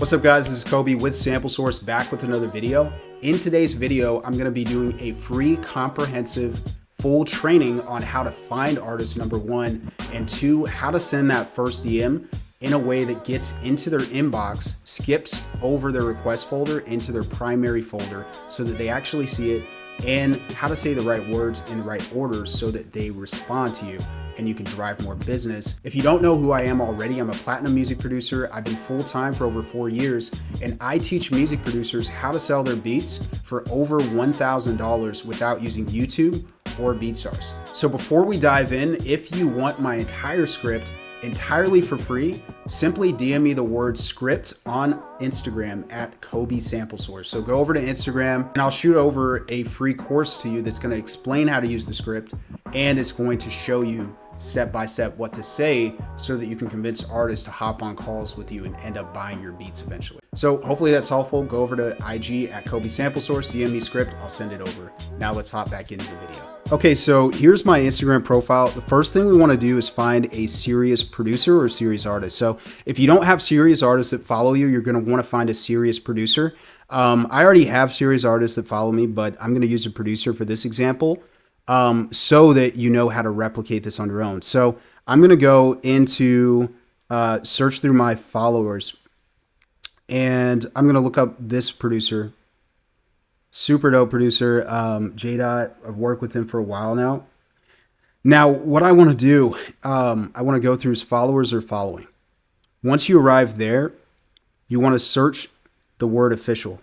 What's up guys, this is Kobe with Sample Source back with another video. In today's video, I'm gonna be doing a free comprehensive full training on how to find artists, number one, and two, how to send that first DM in a way that gets into their inbox, skips over their request folder into their primary folder so that they actually see it, and how to say the right words in the right order so that they respond to you and you can drive more business. If you don't know who I am already, I'm a platinum music producer. I've been full-time for over 4 years, and I teach music producers how to sell their beats for over $1,000 without using YouTube or BeatStars. So before we dive in, if you want my entire script entirely for free, simply DM me the word script on Instagram at Kobe Sample Source. So go over to Instagram and I'll shoot over a free course to you that's going to explain how to use the script, and it's going to show you step by step what to say so that you can convince artists to hop on calls with you and end up buying your beats eventually. So hopefully that's helpful. Go over to IG at Kobe Sample Source, DM me script, I'll send it over. Now let's hop back into the video. Okay, so here's my Instagram profile. The first thing we want to do is find a serious producer or serious artist. So if you don't have serious artists that follow you, you're going to want to find a serious producer. I already have serious artists that follow me, but I'm going to use a producer for this example so that you know how to replicate this on your own. So I'm going to go into search through my followers, and I'm going to look up this producer. Super dope producer, J-Dot. I've worked with him for a while now. Now, what I want to do, I want to go through his followers or following. Once you arrive there, you want to search the word official.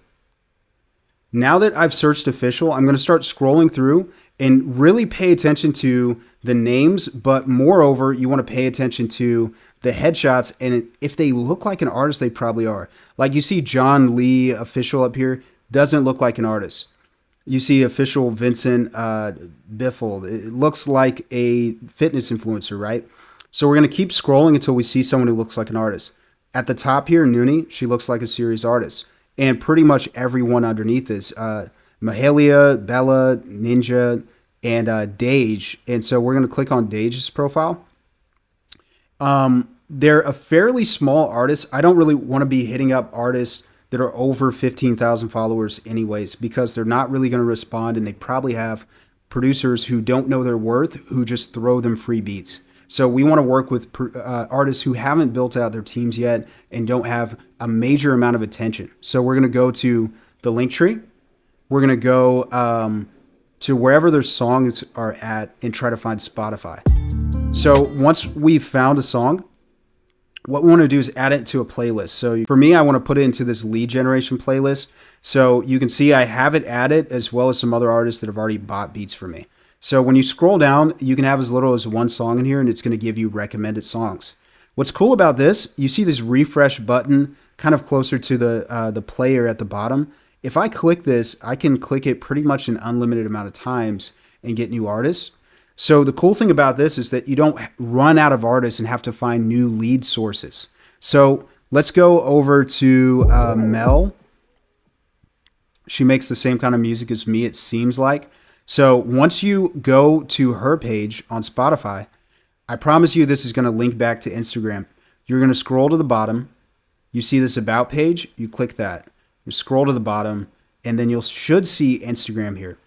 Now that I've searched official, I'm going to start scrolling through and really pay attention to the names, but moreover, you want to pay attention to the headshots, and if they look like an artist, they probably are. Like you see John Lee official up here, doesn't look like an artist. You see official Vincent Biffle. It looks like a fitness influencer, right? So we're going to keep scrolling until we see someone who looks like an artist. At the top here, Noonie, she looks like a serious artist. And pretty much everyone underneath is Mahalia, Bella, Ninja, and Dage. And so we're going to click on Dage's profile. They're a fairly small artist. I don't really want to be hitting up artists that are over 15,000 followers anyways, because they're not really going to respond, and they probably have producers who don't know their worth, who just throw them free beats. So we want to work with artists who haven't built out their teams yet and don't have a major amount of attention. So we're going to go to the link tree. We're going to go to wherever their songs are at and try to find Spotify. So once we've found a song, what we want to do is add it to a playlist. So for me, I want to put it into this lead generation playlist. So you can see I have it added, as well as some other artists that have already bought beats for me. So when you scroll down, you can have as little as one song in here, and it's going to give you recommended songs. What's cool about this, you see this refresh button kind of closer to the player at the bottom. If I click this, I can click it pretty much an unlimited amount of times and get new artists. So the cool thing about this is that you don't run out of artists and have to find new lead sources. So let's go over to Mel. She makes the same kind of music as me, it seems like. So once you go to her page on Spotify, I promise you this is going to link back to Instagram. You're going to scroll to the bottom. You see this about page. You click that. You scroll to the bottom, and then you should see Instagram here.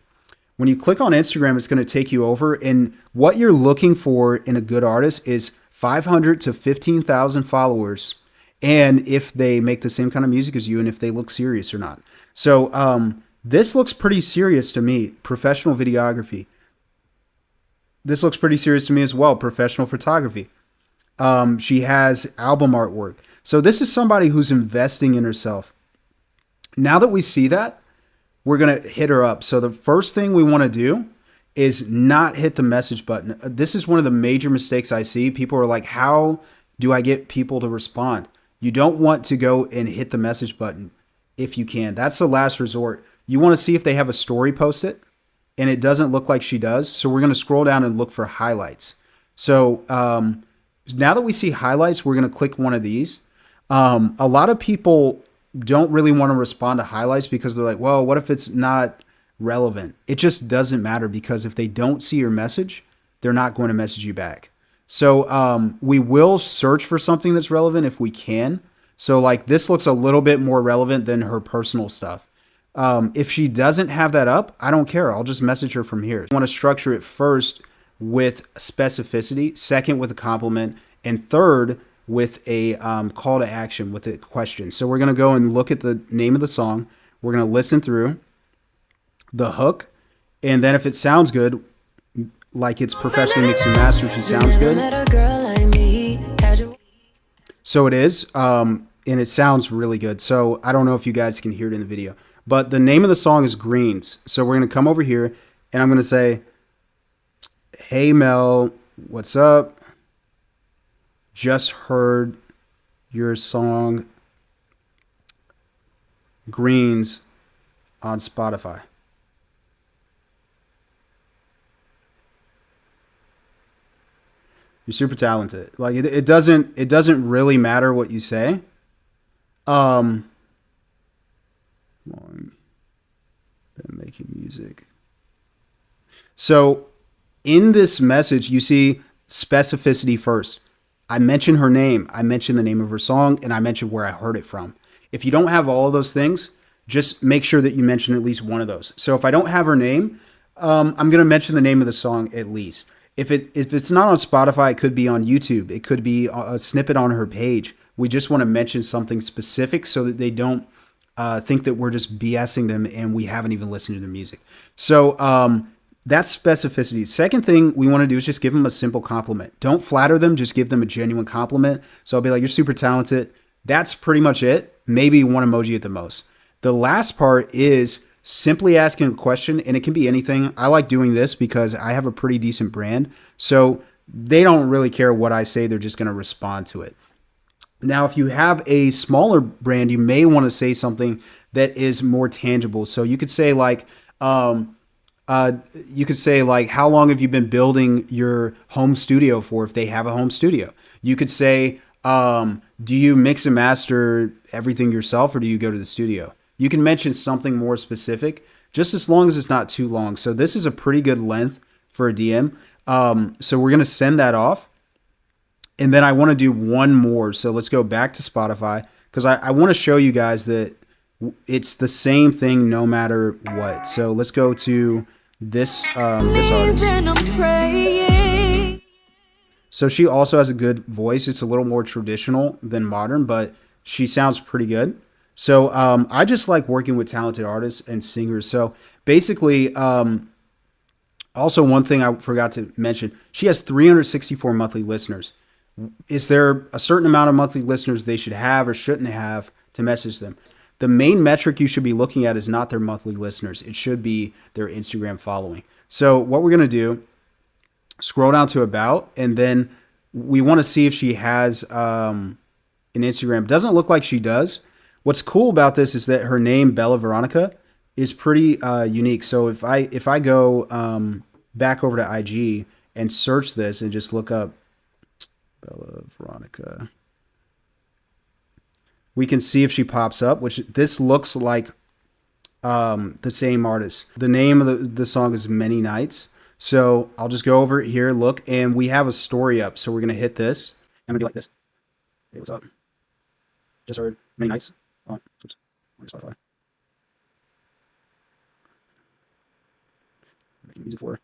When you click on Instagram, it's going to take you over, and what you're looking for in a good artist is 500 to 15,000 followers, and if they make the same kind of music as you, and if they look serious or not. So this looks pretty serious to me. Professional videography. This looks pretty serious to me as well. Professional photography. She has album artwork. So this is somebody who's investing in herself. Now that we see that, we're going to hit her up. So the first thing we want to do is not hit the message button. This is one of the major mistakes I see. People are like, how do I get people to respond? You don't want to go and hit the message button if you can. That's the last resort. You want to see if they have a story posted, and it doesn't look like she does. So we're going to scroll down and look for highlights. So now that we see highlights, we're going to click one of these. A lot of people don't really want to respond to highlights because they're like, well, what if it's not relevant? It just doesn't matter, because if they don't see your message, they're not going to message you back. So we will search for something that's relevant if we can. So like this looks a little bit more relevant than her personal stuff. If she doesn't have that up, I don't care. I'll just message her from here. I want to structure it first with specificity, second with a compliment, and third with a call to action, with a question. So we're going to go and look at the name of the song. We're going to listen through the hook. And then if it sounds good, like it's professionally mixed and mastered, she sounds good. So it is, and it sounds really good. So I don't know if you guys can hear it in the video. But the name of the song is Greens. So we're going to come over here, and I'm going to say, hey, Mel, what's up? Just heard your song Greens on Spotify. You're super talented. Like it doesn't really matter what you say. Long been making music. So in this message, you see specificity first. I mention her name, I mention the name of her song, and I mention where I heard it from. If you don't have all of those things, just make sure that you mention at least one of those. So if I don't have her name, I'm going to mention the name of the song at least. If it's not on Spotify, it could be on YouTube. It could be a snippet on her page. We just want to mention something specific so that they don't think that we're just BSing them and we haven't even listened to their music. So that's specificity. Second thing we want to do is just give them a simple compliment. Don't flatter them. Just give them a genuine compliment. So I'll be like, you're super talented. That's pretty much it. Maybe one emoji at the most. The last part is simply asking a question, and it can be anything. I like doing this because I have a pretty decent brand. So they don't really care what I say. They're just going to respond to it. Now, if you have a smaller brand, you may want to say something that is more tangible. So you could say like, how long have you been building your home studio for, if they have a home studio? You could say, do you mix and master everything yourself, or do you go to the studio? You can mention something more specific, just as long as it's not too long. So this is a pretty good length for a DM. So we're going to send that off. And then I want to do one more. So let's go back to Spotify, because I want to show you guys that it's the same thing no matter what. So let's go to this artist. So she also has a good voice. It's a little more traditional than modern, but she sounds pretty good. So I just like working with talented artists and singers. So basically, also one thing I forgot to mention, she has 364 monthly listeners. Is there a certain amount of monthly listeners they should have or shouldn't have to message them? The main metric you should be looking at is not their monthly listeners. It should be their Instagram following. So what we're going to do, scroll down to about, and then we want to see if she has an Instagram. Doesn't look like she does. What's cool about this is that her name, Bella Veronica, is pretty unique. So if I go back over to IG and search this and just look up Bella Veronica, we can see if she pops up, which this looks like the same artist. The name of the song is Many Nights. So I'll just go over here, look, and we have a story up. So we're going to hit this. I'm going to be like this. Hey, what's up? Just heard Many Nights. Oh, oops. Spotify. Making music for her.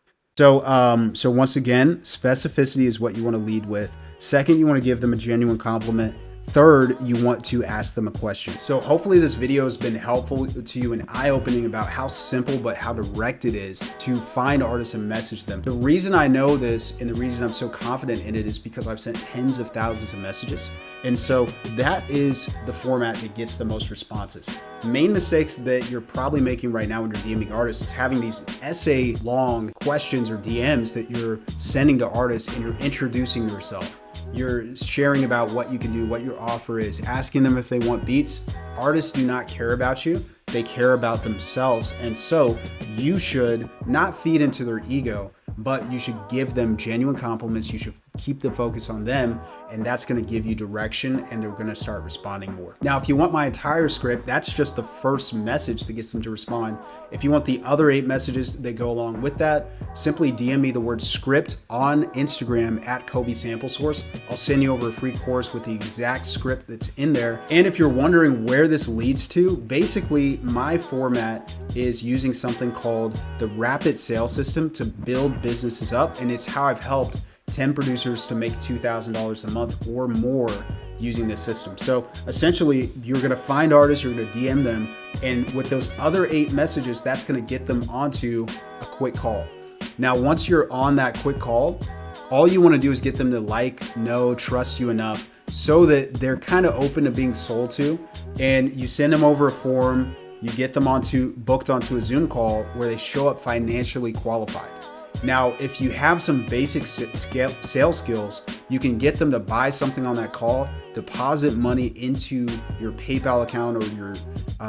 So once again, specificity is what you want to lead with. Second, you want to give them a genuine compliment. Third, you want to ask them a question. So hopefully this video has been helpful to you and eye-opening about how simple but how direct it is to find artists and message them. The reason I know this and the reason I'm so confident in it is because I've sent tens of thousands of messages. And so that is the format that gets the most responses. Main mistakes that you're probably making right now when you're DMing artists is having these essay-long questions or DMs that you're sending to artists and you're introducing yourself. You're sharing about what you can do, what your offer is, asking them if they want beats. Artists do not care about you. They care about themselves. And so you should not feed into their ego, but you should give them genuine compliments. You should keep the focus on them, and that's going to give you direction, and they're going to start responding more. Now, if you want my entire script, that's just the first message that gets them to respond. If you want the other 8 messages that go along with that, simply DM me the word script on Instagram at Kobe Sample Source. I'll send you over a free course with the exact script that's in there. And if you're wondering where this leads to, basically my format is using something called the Rapid Sales System to build businesses up, and it's how I've helped 10 producers to make $2,000 a month or more using this system. So essentially, you're going to find artists, you're going to DM them, and with those other 8 messages, that's going to get them onto a quick call. Now, once you're on that quick call, all you want to do is get them to like, know, trust you enough so that they're kind of open to being sold to, and you send them over a form, you get them booked onto a Zoom call where they show up financially qualified. Now, if you have some basic sales skills, you can get them to buy something on that call, deposit money into your PayPal account or your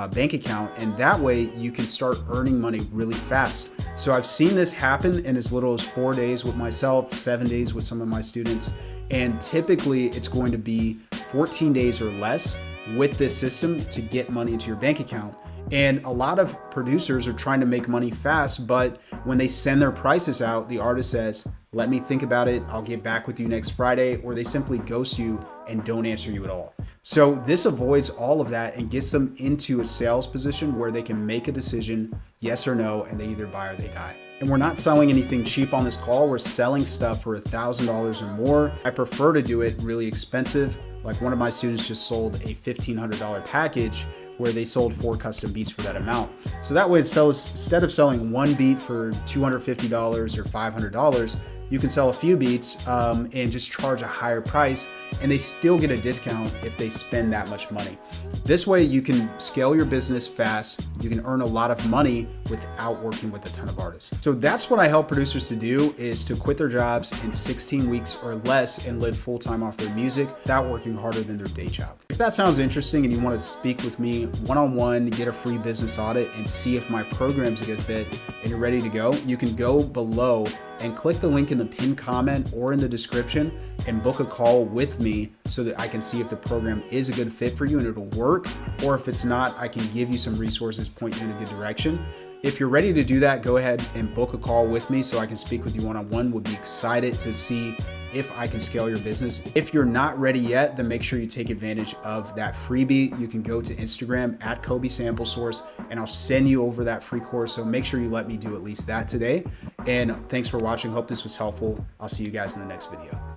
bank account, and that way you can start earning money really fast. So I've seen this happen in as little as 4 days with myself, 7 days with some of my students, and typically it's going to be 14 days or less with this system to get money into your bank account. And a lot of producers are trying to make money fast, but when they send their prices out, the artist says, let me think about it, I'll get back with you next Friday, or they simply ghost you and don't answer you at all. So this avoids all of that and gets them into a sales position where they can make a decision, yes or no, and they either buy or they die. And we're not selling anything cheap on this call. We're selling stuff for $1,000 or more. I prefer to do it really expensive. Like one of my students just sold a $1,500 package where they sold 4 custom beats for that amount. So that way, instead of selling one beat for $250 or $500, you can sell a few beats and just charge a higher price, and they still get a discount if they spend that much money. This way you can scale your business fast, you can earn a lot of money without working with a ton of artists. So that's what I help producers to do, is to quit their jobs in 16 weeks or less and live full-time off their music without working harder than their day job. If that sounds interesting and you want to speak with me one-on-one, get a free business audit, and see if my program's a good fit and you're ready to go, you can go below and click the link in the pinned comment or in the description and book a call with me so that I can see if the program is a good fit for you and it'll work, or if it's not, I can give you some resources, point you in a good direction. If you're ready to do that, go ahead and book a call with me so I can speak with you one-on-one. Would be excited to see if I can scale your business. If you're not ready yet, then make sure you take advantage of that freebie. You can go to Instagram at Kobe Sample Source and I'll send you over that free course. So make sure you let me do at least that today. And thanks for watching. Hope this was helpful. I'll see you guys in the next video.